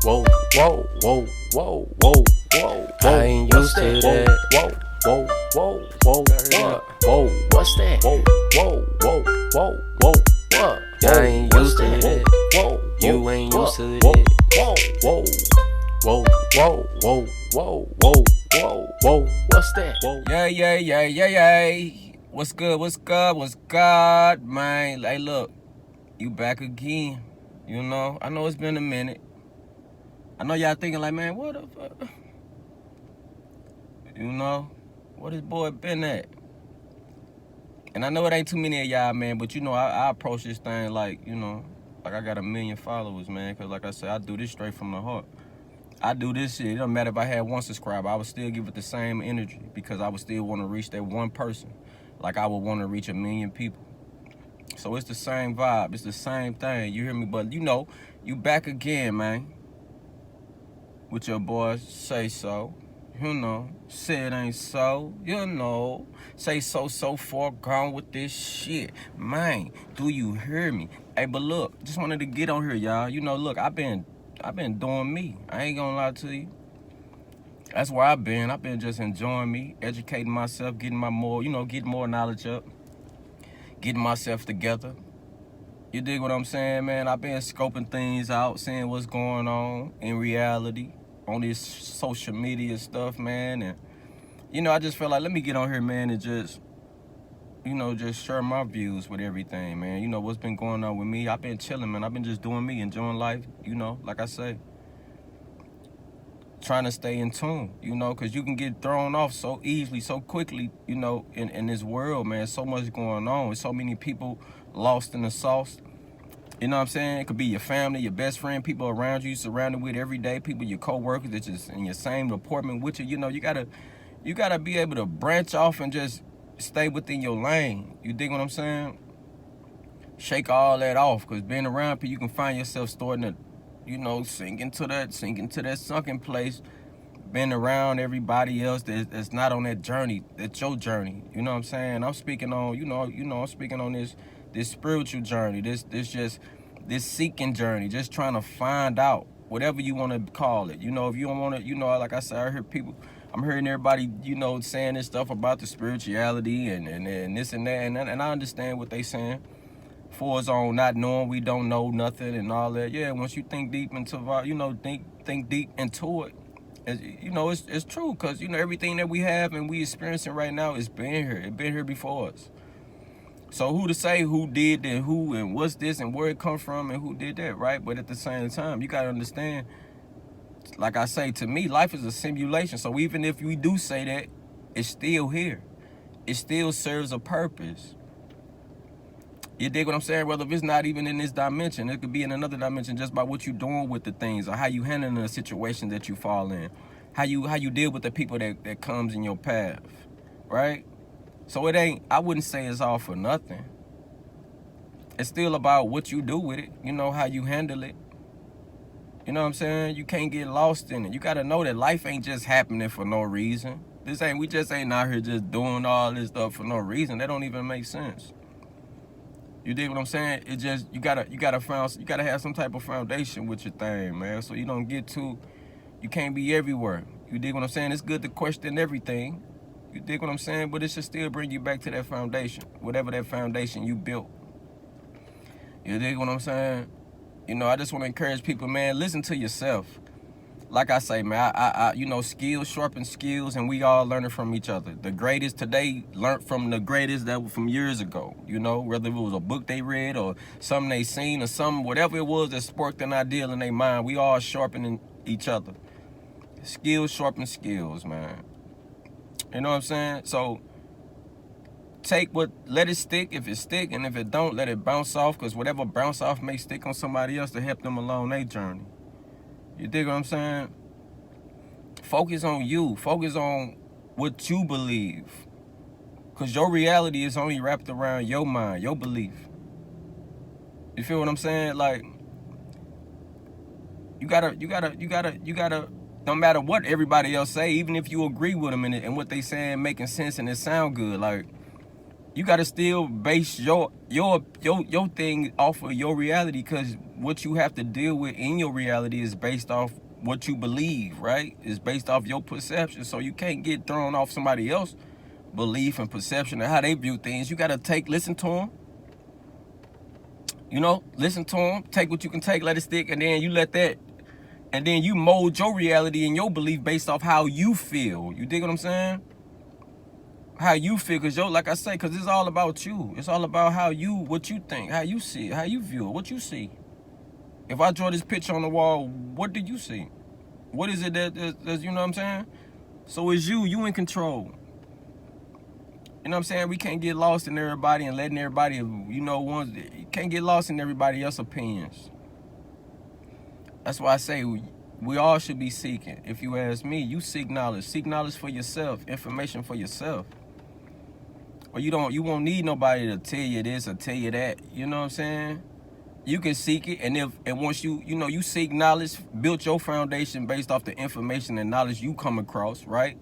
whoa, whoa, whoa, whoa, whoa, whoa. I ain't used to that. Whoa, whoa, whoa, whoa, what? Whoa, what's that? Whoa, whoa, whoa, whoa, whoa, what? I ain't used to that. Whoa, you ain't used to that. Whoa, whoa, whoa, whoa, whoa, whoa, whoa, whoa, whoa, what's that? Whoa. Yeah. What's good? What's good, man? Hey, look, you back again. You know, I know it's been a minute. I know y'all thinking like, man, what the fuck? You know, where this boy been at? And I know it ain't too many of y'all, man, but you know, I approach this thing like, you know, like I got 1 million followers, man, because like I said, I do this straight from the heart. I do this shit. It don't matter if I had 1 subscriber. I would still give it the same energy because I would still want to reach that one person like I would want to reach 1 million people. So it's the same vibe. It's the same thing. You hear me? But you know, you back again, man. With your boy Say So. You know, say it ain't so. You know, say so far gone with this shit. Man, do you hear me? Hey, but look, just wanted to get on here, y'all. You know, look, I've been doing me. I ain't gonna lie to you. That's where I've been. I've been just enjoying me, educating myself, getting more knowledge up, getting myself together. You dig what I'm saying, man? I've been scoping things out, seeing what's going on in reality on this social media stuff, man. And, you know, I just felt like, let me get on here, man, and just, you know, just share my views with everything, man. You know, what's been going on with me. I've been chilling, man. I've been just doing me, enjoying life, you know, like I say. Trying to stay in tune, you know, because you can get thrown off so easily, so quickly, you know, in this world, man. So much going on. There's so many people lost in the sauce. You know what I'm saying? It could be your family, your best friend, people around you, surrounded with every day, people, your co-workers that just in your same apartment with you. You know, you gotta be able to branch off and just stay within your lane. You dig what I'm saying? Shake all that off, because being around people, you can find yourself starting to, you know, sink into that sunken place. Being around everybody else that's not on that journey, that's your journey. You know what I'm saying? I'm speaking on, I'm speaking on this spiritual journey, this seeking journey, just trying to find out whatever you want to call it. You know, if you don't want to, you know, like I said, I'm hearing everybody, you know, saying this stuff about the spirituality and this and that, and I understand what they saying. For us on not knowing, we don't know nothing and all that. Yeah, once you think deep into, you know, think deep into it, you know, it's true, because, you know, everything that we have and we experiencing right now is been here. It been here before us. So who to say who did and who and what's this and where it come from and who did that, right? But at the same time, you got to understand, like I say, to me, life is a simulation. So even if we do say that, it's still here. It still serves a purpose. You dig what I'm saying? Whether if it's not even in this dimension, it could be in another dimension just by what you're doing with the things or how you handling the situation that you fall in, how you deal with the people that comes in your path, right? So I wouldn't say it's all for nothing. It's still about what you do with it, you know, how you handle it. You know what I'm saying? You can't get lost in it. You got to know that life ain't just happening for no reason. We just ain't out here just doing all this stuff for no reason. That don't even make sense. You dig what I'm saying? It just, you gotta have some type of foundation with your thing, man. So you don't you can't be everywhere. You dig what I'm saying? It's good to question everything. You dig what I'm saying? But it should still bring you back to that foundation, whatever that foundation you built. You dig what I'm saying? You know, I just want to encourage people, man, listen to yourself. Like I say, man, I you know, skills sharpen skills, and we all learning from each other. The greatest today learned from the greatest that were from years ago. You know, whether it was a book they read or something they seen or something, whatever it was that sparked an idea in their mind, we all sharpening each other. Skills sharpen skills, man. You know what I'm saying? So let it stick if it stick, and if it don't, let it bounce off, because whatever bounce off may stick on somebody else to help them along their journey. You dig what I'm saying? Focus on you. Focus on what you believe. Because your reality is only wrapped around your mind, your belief. You feel what I'm saying? Like, you gotta, no matter what everybody else say, even if you agree with them and what they saying making sense and it sound good, like, you gotta still base your thing off of your reality, because what you have to deal with in your reality is based off what you believe, right? It's based off your perception. So you can't get thrown off somebody else's belief and perception and how they view things. You got to listen to them. You know, listen to them, take what you can take, let it stick, and then you let that, and then you mold your reality and your belief based off how you feel. You dig what I'm saying? How you feel, because like I say, because it's all about you. It's all about what you think, how you see it, how you view it, what you see. If I draw this picture on the wall, what do you see? What is it that's, you know what I'm saying? So it's you in control. You know what I'm saying? We can't get lost in everybody and letting everybody, you can't get lost in everybody else's opinions. That's why I say we all should be seeking. If you ask me, you seek knowledge. Seek knowledge for yourself, information for yourself. Or you won't need nobody to tell you this or tell you that. You know what I'm saying? You can seek it, and once you seek knowledge, build your foundation based off the information and knowledge you come across, right?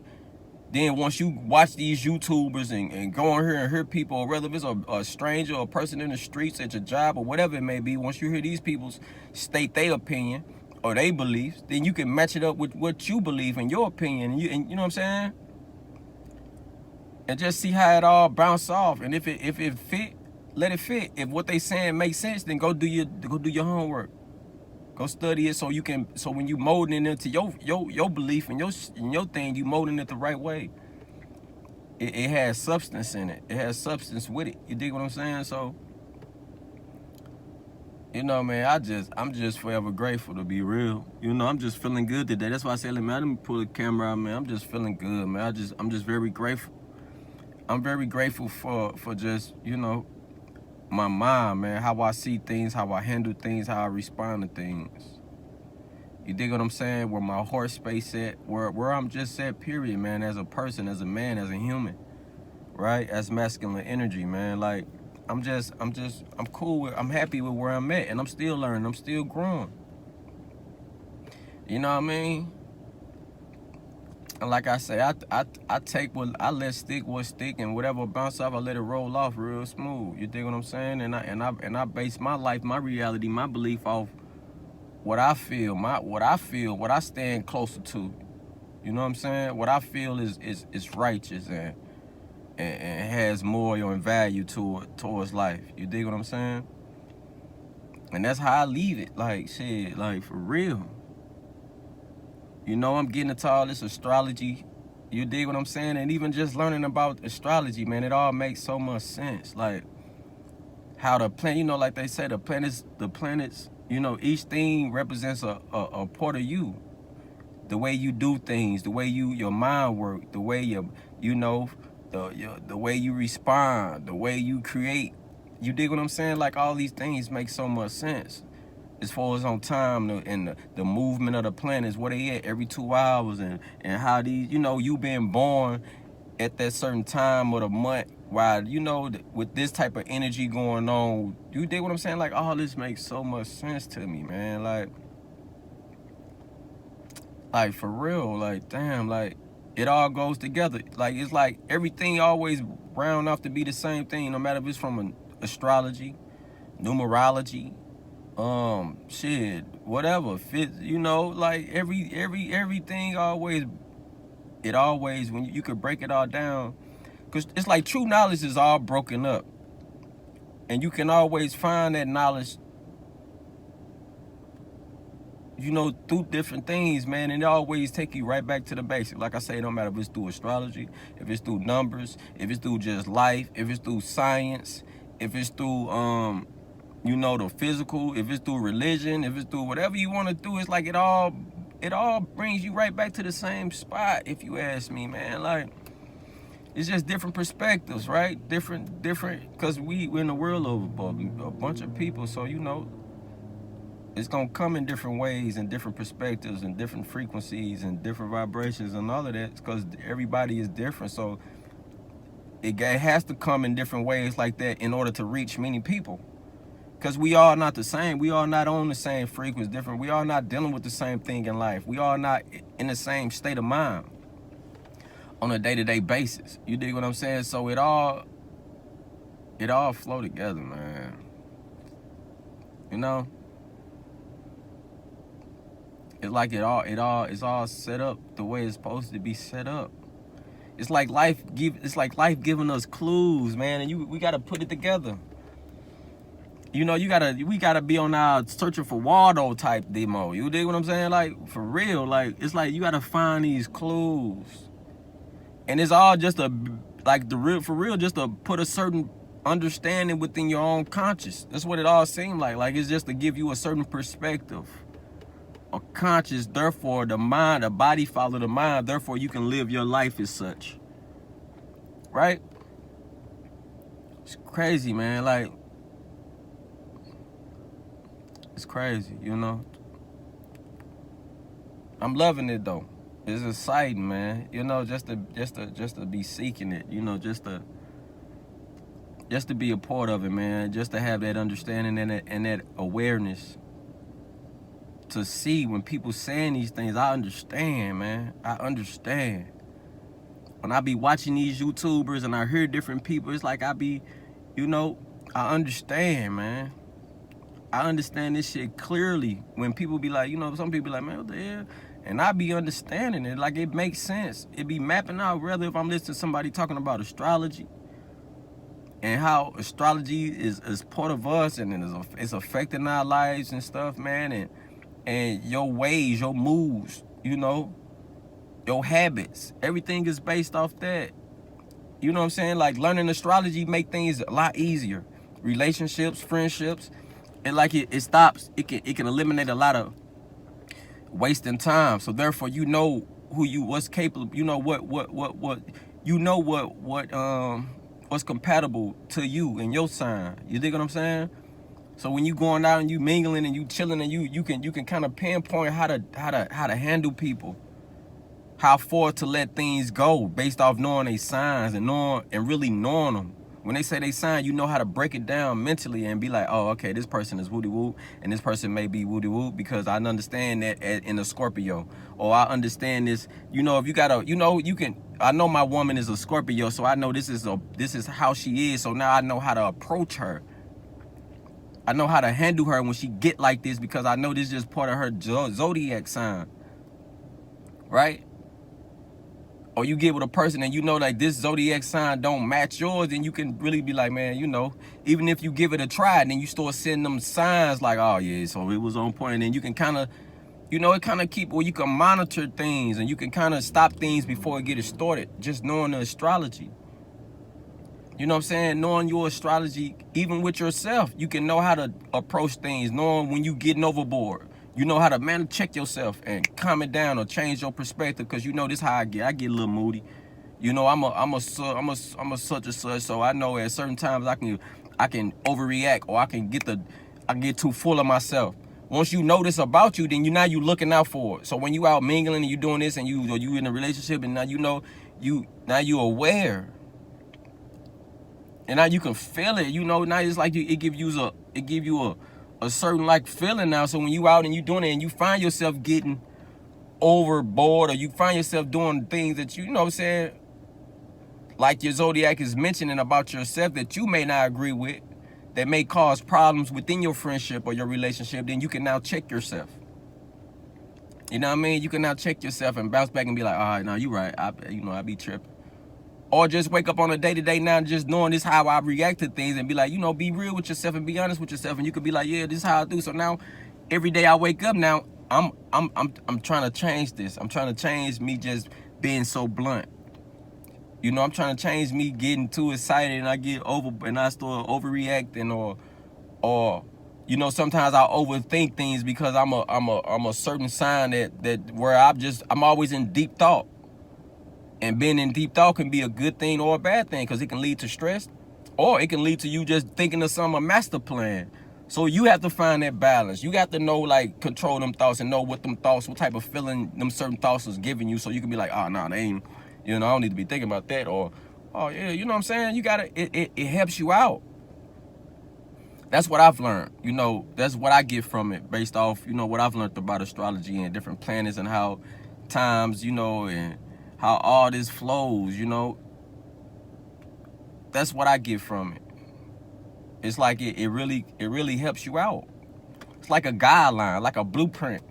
Then once you watch these YouTubers and go on here and hear people, whether it's a stranger or a person in the streets at your job or whatever it may be, once you hear these people state their opinion or their beliefs, then you can match it up with what you believe in your opinion. And you know what I'm saying? And just see how it all bounce off. And if it fit, let it fit. If what they saying makes sense, then go do your homework. Go study it so when you molding it into your belief and your thing, you molding it the right way. It has substance in it. It has substance with it. You dig what I'm saying? So, you know, man, I'm just forever grateful, to be real. You know, I'm just feeling good today. That's why I said, man, I didn't pull the camera out, man. I'm just feeling good, man. I'm just very grateful. I'm very grateful for just, my mind, man, how I see things, how I handle things, how I respond to things. You dig what I'm saying? Where my heart space at, where I'm just at, period, man, as a person, as a man, as a human, right? As masculine energy, man. Like, I'm cool with, I'm happy with where I'm at, and I'm still learning, I'm still growing. You know what I mean? And like I say, I take I let stick what stick, and whatever bounce off, I let it roll off real smooth. You dig what I'm saying? And I base my life, my reality, my belief off what I feel, what I stand closer to. You know what I'm saying? What I feel is righteous and has moral and value towards life. You dig what I'm saying? And that's how I leave it. Like, shit, like, for real. You know, I'm getting into all this astrology. You dig what I'm saying? And even just learning about astrology, man, it all makes so much sense. Like, how the planet, like they say, the planets, each thing represents a part of you. The way you do things, the way your mind work, the way the way you respond, the way you create. You dig what I'm saying? Like, all these things make so much sense. As far as on time and the movement of the planets, where they at every 2 hours, and how these, you being born at that certain time of the month, while, with this type of energy going on, you dig what I'm saying? Like, all this makes so much sense to me, man. Like for real, like, damn, like, it all goes together. Like, it's like everything always round off to be the same thing, no matter if it's from an astrology, numerology, shit, whatever, fit, like everything always, when you could break it all down, because it's like true knowledge is all broken up, and you can always find that knowledge, through different things, man, and it always take you right back to the basic. Like I say, no matter if it's through astrology, if it's through numbers, if it's through just life, if it's through science, if it's through, the physical, if it's through religion, if it's through whatever you want to do, it's like it all brings you right back to the same spot, if you ask me, man. Like, it's just different perspectives, right? Different, because we're in a world of a bunch of people, so, it's going to come in different ways and different perspectives and different frequencies and different vibrations and all of that, because everybody is different, so it has to come in different ways like that in order to reach many people. Because we are not the same. We are not on the same frequency, different. We are not dealing with the same thing in life. We are not in the same state of mind on a day-to-day basis. You dig what I'm saying? So it all flow together, man. It's like it's all set up the way it's supposed to be set up. It's like life giving us clues, man, and we gotta put it together. You know, we gotta be on our searching for Waldo type demo. You dig what I'm saying? Like, for real, like, it's like you gotta find these clues. And it's all just for real, just to put a certain understanding within your own conscious. That's what it all seemed like. Like, it's just to give you a certain perspective. A conscious, therefore the body follow the mind, therefore you can live your life as such. Right? It's crazy, man. Like, it's crazy, you know. I'm loving it though. It's exciting, man. You know, just to be seeking it, you know, just to be a part of it, man. Just to have that understanding and that awareness. To see when people saying these things, I understand, man. I understand. When I be watching these YouTubers and I hear different people, it's like I be, you know, I understand, man. I understand this shit clearly. When people be like, you know, some people be like, man, what the hell? And I be understanding it. Like, it makes sense. It be mapping out, rather if I'm listening to somebody talking about astrology and how astrology is part of us and it's affecting our lives and stuff, man. And your ways, your moves, you know, your habits, everything is based off that. You know what I'm saying? Like, learning astrology make things a lot easier. Relationships, friendships, and like it stops. It can eliminate a lot of wasting time. So therefore, you know what's capable. You know what's compatible to you and your sign. You dig what I'm saying? So when you going out and you mingling and you chilling and you can kind of pinpoint how to handle people, how far to let things go based off knowing their signs and really knowing them. When they say they sign, you know how to break it down mentally and be like, oh, okay, this person is woody woo, and this person may be woody woo because I understand that in a Scorpio, or I understand this. You know, if you gotta, you know, you can. I know my woman is a Scorpio, so I know this is how she is. So now I know how to approach her. I know how to handle her when she get like this because I know this is just part of her zodiac sign, right? Or you get with a person and you know like this zodiac sign don't match yours, then you can really be like, man, you know, even if you give it a try, then you start sending them signs like, oh yeah, so it was on point, and then you can kind of, you know, it kind of keep, or you can monitor things and you can kind of stop things before it gets started, just knowing the astrology. You know what I'm saying? Knowing your astrology, even with yourself, you can know how to approach things, knowing when you getting overboard. You know how to check yourself and calm it down or change your perspective, because you know this how I get. I get a little moody. You know, I'm a such and such, so I know at certain times I can overreact, or I can get too full of myself. Once you know this about you, then you looking out for it. So when you out mingling and you doing this and you in a relationship and now you know you aware. And now you can feel it, you know. Now it's like it give you a certain like feeling now. So when you out and you doing it and you find yourself getting overboard, or you find yourself doing things that you know what I'm saying, like your zodiac is mentioning about yourself that you may not agree with, that may cause problems within your friendship or your relationship, then you can now check yourself. You know what I mean? You can now check yourself and bounce back and be like, all right, no, you right. I be tripping. Or just wake up on a day-to-day now just knowing this how I react to things and be like, you know, be real with yourself and be honest with yourself. And you could be like, yeah, this is how I do. So now every day I wake up now, I'm trying to change this. I'm trying to change me just being so blunt. You know, I'm trying to change me getting too excited and I start overreacting, or you know, sometimes I overthink things because I'm a certain sign that where I'm always in deep thought. And being in deep thought can be a good thing or a bad thing, because it can lead to stress, or it can lead to you just thinking of a master plan. So you have to find that balance. You got to know, like, control them thoughts and know what type of feeling them certain thoughts is giving you, so you can be like, oh, no, they ain't, you know, I don't need to be thinking about that, or, oh, yeah, you know what I'm saying? You got to, it helps you out. That's what I've learned. You know, that's what I get from it based off, you know, what I've learned about astrology and different planets and how times, you know, and how all this flows, you know. That's what I get from it. It's like it really helps you out. It's like a guideline, like a blueprint.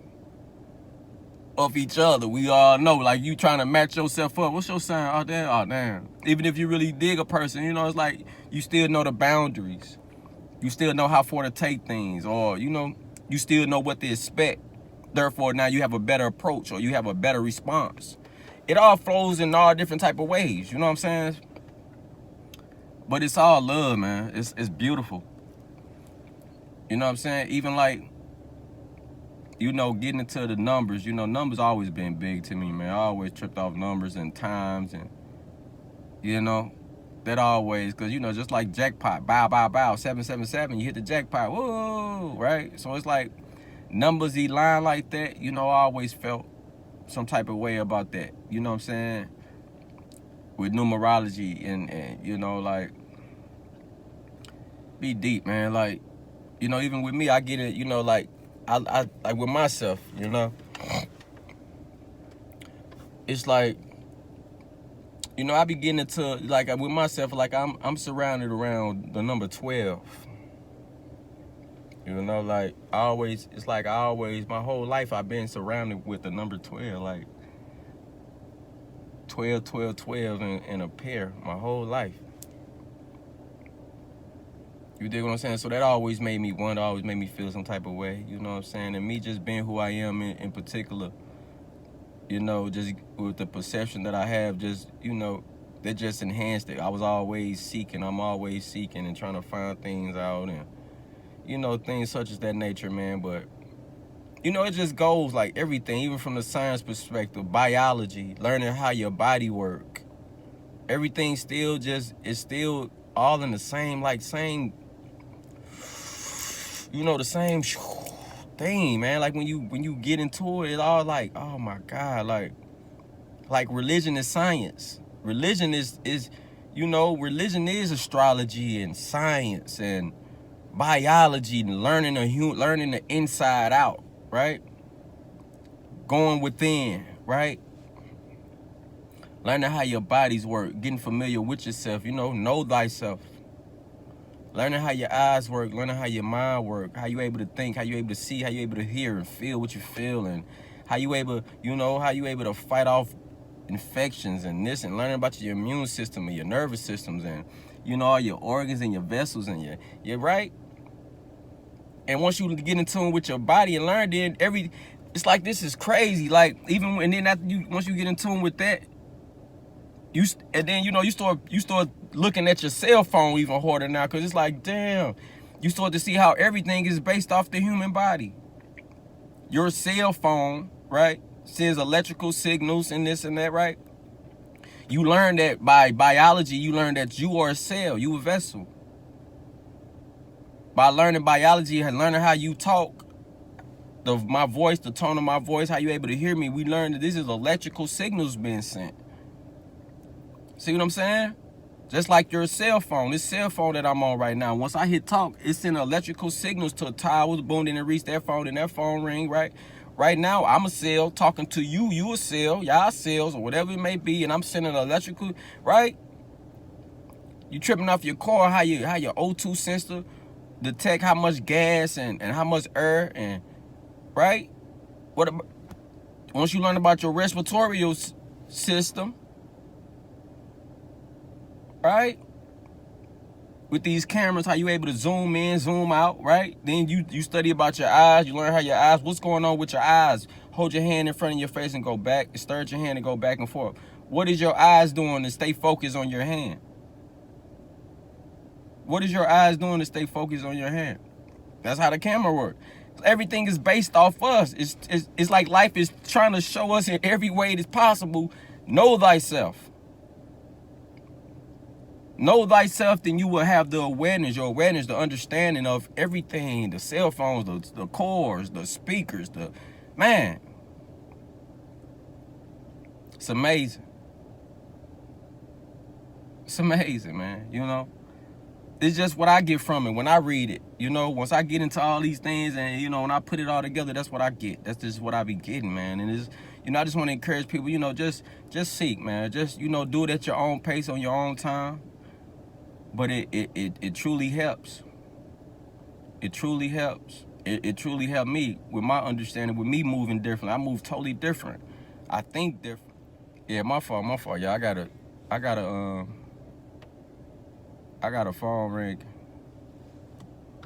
of each other. We all know, like, you trying to match yourself up. What's your sign? Oh, damn. Oh, damn. Even if you really dig a person, you know, it's like you still know the boundaries. You still know how far to take things, or, you know, you still know what to expect. Therefore, now you have a better approach, or you have a better response. It all flows in all different type of ways. You know what I'm saying? But it's all love, man. It's beautiful. You know what I'm saying? Even like, you know, getting into the numbers, you know, numbers always been big to me, man. I always tripped off numbers and times, and, you know, that always, because, you know, just like jackpot, bow, 777, you hit the jackpot, whoa, right? So it's like numbers line like that, you know, I always felt some type of way about that. You know what I'm saying? With numerology and you know, like, be deep, man. Like, you know, even with me, I get it, you know, like, I like with myself, you know, it's like, you know, I be getting into, like, with myself, like, I'm surrounded around the number 12. You know, like, it's like my whole life I've been surrounded with the number 12, like 12, 12, 12 in a pair my whole life. You dig what I'm saying? So that always made me wonder, always made me feel some type of way, you know what I'm saying? And me just being who I am in particular, you know, just with the perception that I have, just, you know, that just enhanced it. I'm always seeking and trying to find things out, and, you know, things such as that nature, man. But, you know, it just goes like everything, even from the science perspective, biology, learning how your body work. Everything still it's still all in the same, like, you know, the same thing, man. Like, when you get into it, it's all like, oh my God, like religion is science. Religion is, you know, religion is astrology and science and biology and learning the inside out, right? Going within, right? Learning how your bodies work, getting familiar with yourself, you know thyself. Learning how your eyes work, learning how your mind work, how you able to think, how you able to see, how you able to hear and feel what you feel, and how you able to fight off infections and this, and learning about your immune system and your nervous systems, and, you know, all your organs and your vessels and your right. And once you get in tune with your body and learn, then it's like, this is crazy. Like, even, and then once you get in tune with that, you start looking at your cell phone even harder now, because it's like, damn, you start to see how everything is based off the human body. Your cell phone, right, sends electrical signals and this and that, right? You learn that by biology, you learn that you are a cell, you a vessel. By learning biology and learning how you talk, my voice, the tone of my voice, how you able to hear me, we learned that this is electrical signals being sent. See what I'm saying? Just like your cell phone, this cell phone that I'm on right now, once I hit talk, it sends electrical signals to towers, boom, then it reach that phone, and that phone ring, right? Right now, I'm a cell talking to you, you a cell, y'all cells, or whatever it may be, and I'm sending electrical, right? You tripping off your car, how your O2 sensor detect how much gas and how much air, and, right? Once you learn about your respiratory system, right? With these cameras, how you able to zoom in, zoom out, right? Then you study about your eyes. You learn how your eyes, what's going on with your eyes. Hold your hand in front of your face and go back. Stir your hand and go back and forth. What is your eyes doing to stay focused on your hand? What is your eyes doing to stay focused on your hand? That's how the camera works. Everything is based off us. It's like life is trying to show us in every way it is possible. Know thyself. Know thyself, then you will have the awareness, the understanding of everything, the cell phones, the cores, the speakers, man. It's amazing. It's amazing, man, you know. It's just what I get from it when I read it, you know. Once I get into all these things and, you know, when I put it all together, that's what I get. That's just what I be getting, man. And it's, you know, I just want to encourage people, you know, just seek, man. Just, you know, do it at your own pace, on your own time. But it truly helps. It truly helps. It truly helped me with my understanding, with me moving differently. I move totally different. I think different. Yeah, my fault, y'all. I got a phone ring.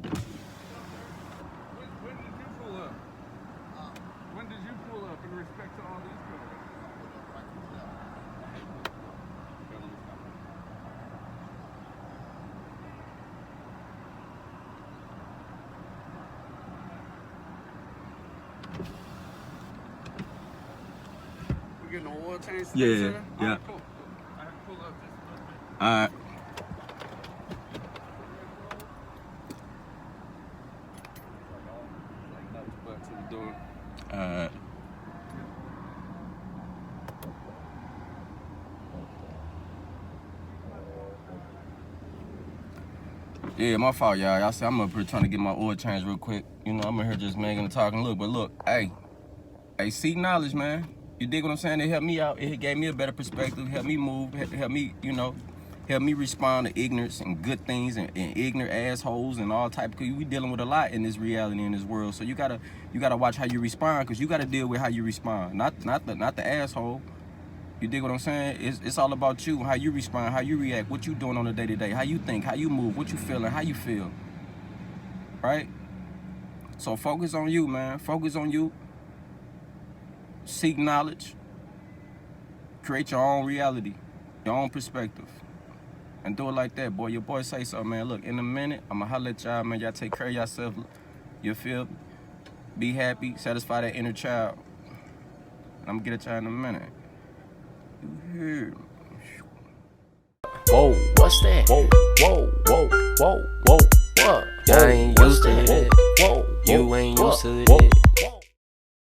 When did you pull up? When did you pull up in respect to all these cars? We getting an oil change? Yeah, today, sir? yeah. All right, cool. I have to pull up just a little bit. All right. Like nothing but to the door. Yeah, my fault, y'all. Y'all see, I'm up here trying to get my oil change real quick. You know, I'm in here just making and talking. Look, hey, seek knowledge, man. You dig what I'm saying? It helped me out. It gave me a better perspective. Helped me move. Helped me, help me respond to ignorance and good things and ignorant assholes and all type. Cause we dealing with a lot in this reality, in this world. So you gotta watch how you respond, cause you gotta deal with how you respond, not the asshole. You dig what I'm saying? It's all about you, how you respond, how you react, what you doing on a day-to-day, how you think, how you move, what you feeling, how you feel. Right? So focus on you, man. Focus on you. Seek knowledge. Create your own reality, your own perspective. And do it like that, boy. Your boy say so, man. Look, in a minute, I'ma holler at y'all, man. Y'all take care of yourself. You feel? Be happy, satisfy that inner child. And I'm gonna get at y'all in a minute. Whoa, what's that? Whoa, whoa, whoa, whoa, whoa, what? I ain't used to that. Whoa, you ain't used to that.